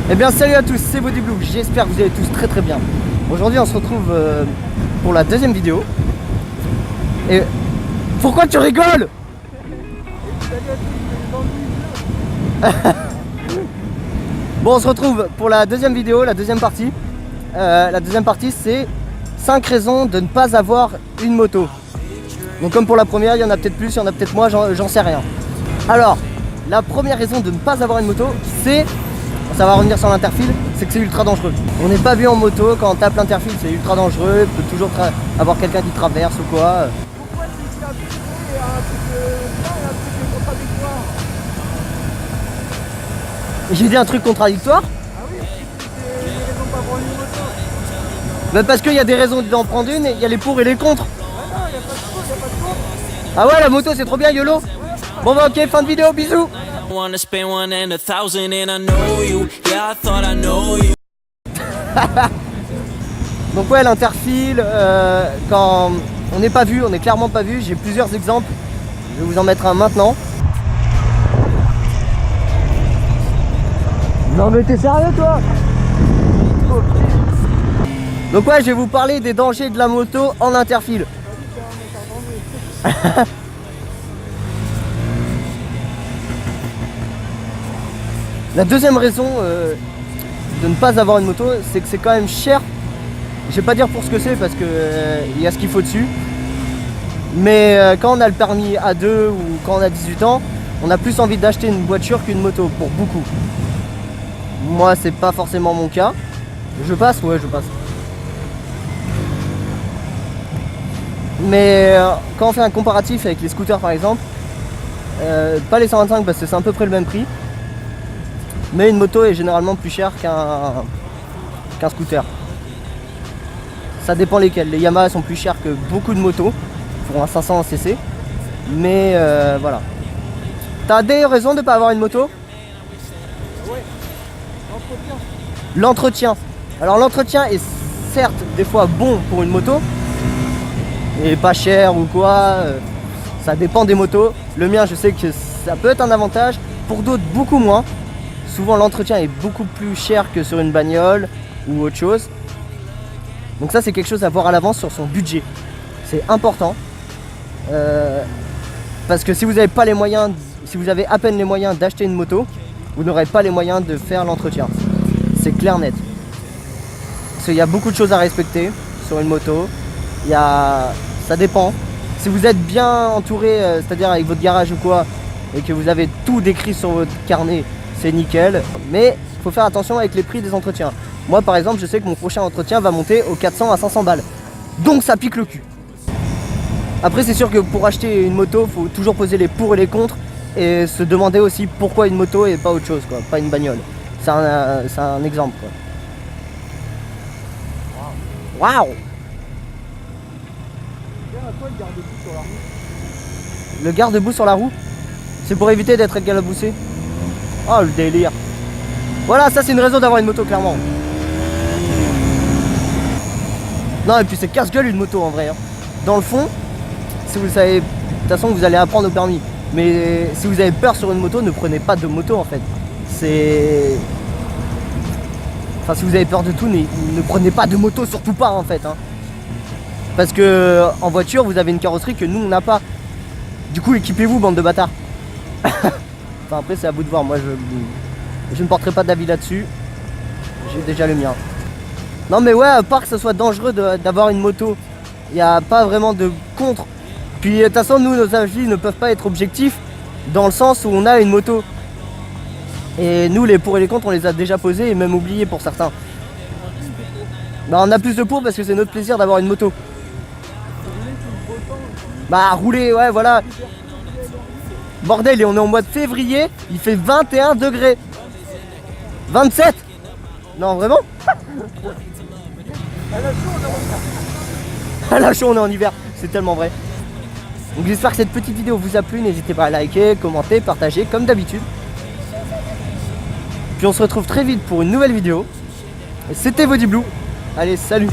Eh bien salut à tous, c'est Bodyblue, j'espère que vous allez tous très très bien. Aujourd'hui on se retrouve pour la deuxième vidéo. Et pourquoi tu rigoles? Bon, on se retrouve pour la deuxième vidéo, la deuxième partie. La deuxième partie c'est 5 raisons de ne pas avoir une moto. Donc comme pour la première, il y en a peut-être plus, il y en a peut-être moins, j'en sais rien. Alors, la première raison de ne pas avoir une moto, c'est... Ça va revenir sur l'interfile, c'est que c'est ultra dangereux. On n'est pas vu en moto, quand on tape l'interfile c'est ultra dangereux, il peut toujours avoir quelqu'un qui traverse ou quoi. Pourquoi tu dis un truc et un truc contradictoire? J'ai dit un truc contradictoire? Ah oui, c'est des raisons de pas prendre une moto. Bah parce qu'il y a des raisons d'en prendre une, et il y a les pour et les contre. Ah non, il n'y a pas de pour, il n'y a pas de contre. Ah ouais, la moto c'est trop bien, YOLO. Bon bah ok, fin de vidéo, bisous. Wanna spend 1 and 1,000 and I know you. Yeah, I thought I know you. Donc ouais, l'interfile, quand on n'est pas vu, on n'est clairement pas vu, j'ai plusieurs exemples. Je vais vous en mettre un maintenant. Non mais t'es sérieux toi? Donc ouais, je vais vous parler des dangers de la moto en interfile. La deuxième raison de ne pas avoir une moto, c'est que c'est quand même cher. Je vais pas dire pour ce que c'est parce que y a ce qu'il faut dessus. Mais quand on a le permis A2 ou quand on a 18 ans, on a plus envie d'acheter une voiture qu'une moto pour beaucoup. Moi, c'est pas forcément mon cas. Je passe, ouais, je passe. Mais quand on fait un comparatif avec les scooters par exemple, pas les 125 parce que c'est à peu près le même prix. Mais une moto est généralement plus chère qu'un scooter. Ça dépend lesquels. Les Yamaha sont plus chers que beaucoup de motos pour un 500 cc. Mais voilà. T'as des raisons de ne pas avoir une moto? Ouais, l'entretien. L'entretien. Alors l'entretien est certes des fois bon pour une moto. Et pas cher ou quoi. Ça dépend des motos. Le mien, je sais que ça peut être un avantage. Pour d'autres, beaucoup moins. Souvent l'entretien est beaucoup plus cher que sur une bagnole ou autre chose. Donc ça c'est quelque chose à voir à l'avance sur son budget. C'est important. Parce que si vous n'avez pas les moyens, si vous avez à peine les moyens d'acheter une moto, vous n'aurez pas les moyens de faire l'entretien. C'est clair net. Parce qu'il y a beaucoup de choses à respecter sur une moto. Ça dépend. Si vous êtes bien entouré, c'est-à-dire avec votre garage ou quoi, et que vous avez tout décrit sur votre carnet, c'est nickel, mais il faut faire attention avec les prix des entretiens. Moi par exemple, je sais que mon prochain entretien va monter aux 400 à 500 balles. Donc ça pique le cul. Après c'est sûr que pour acheter une moto, il faut toujours poser les pour et les contre et se demander aussi pourquoi une moto et pas autre chose, quoi, pas une bagnole. C'est un exemple, quoi. Waouh! Tiens, à toi le garde-boue sur la roue. Le garde-boue sur la roue, c'est pour éviter d'être galaboussé. Oh le délire. Voilà, ça c'est une raison d'avoir une moto clairement. Non et puis c'est casse-gueule une moto en vrai. Dans le fond, si vous savez, de toute façon vous allez apprendre au permis. Mais si vous avez peur sur une moto, ne prenez pas de moto en fait. C'est... Enfin si vous avez peur de tout, ne prenez pas de moto, surtout pas en fait. Parce que en voiture vous avez une carrosserie que nous on n'a pas. Du coup équipez-vous bande de bâtards. Enfin après c'est à vous de voir, moi je ne porterai pas d'avis là-dessus. J'ai déjà le mien. Non mais ouais, à part que ce soit dangereux d'avoir une moto, il n'y a pas vraiment de contre. Puis de toute façon nous, nos avis ne peuvent pas être objectifs dans le sens où on a une moto. Et nous les pour et les contre on les a déjà posés et même oubliés pour certains. Bah on a plus de pour parce que c'est notre plaisir d'avoir une moto. Bah rouler, ouais voilà. Bordel, et on est en mois de février, il fait 21 degrés. 27? Non, vraiment? À la chaud, on est en hiver. C'est tellement vrai. Donc j'espère que cette petite vidéo vous a plu. N'hésitez pas à liker, commenter, partager comme d'habitude. Puis on se retrouve très vite pour une nouvelle vidéo. C'était Bodyblue. Allez, salut!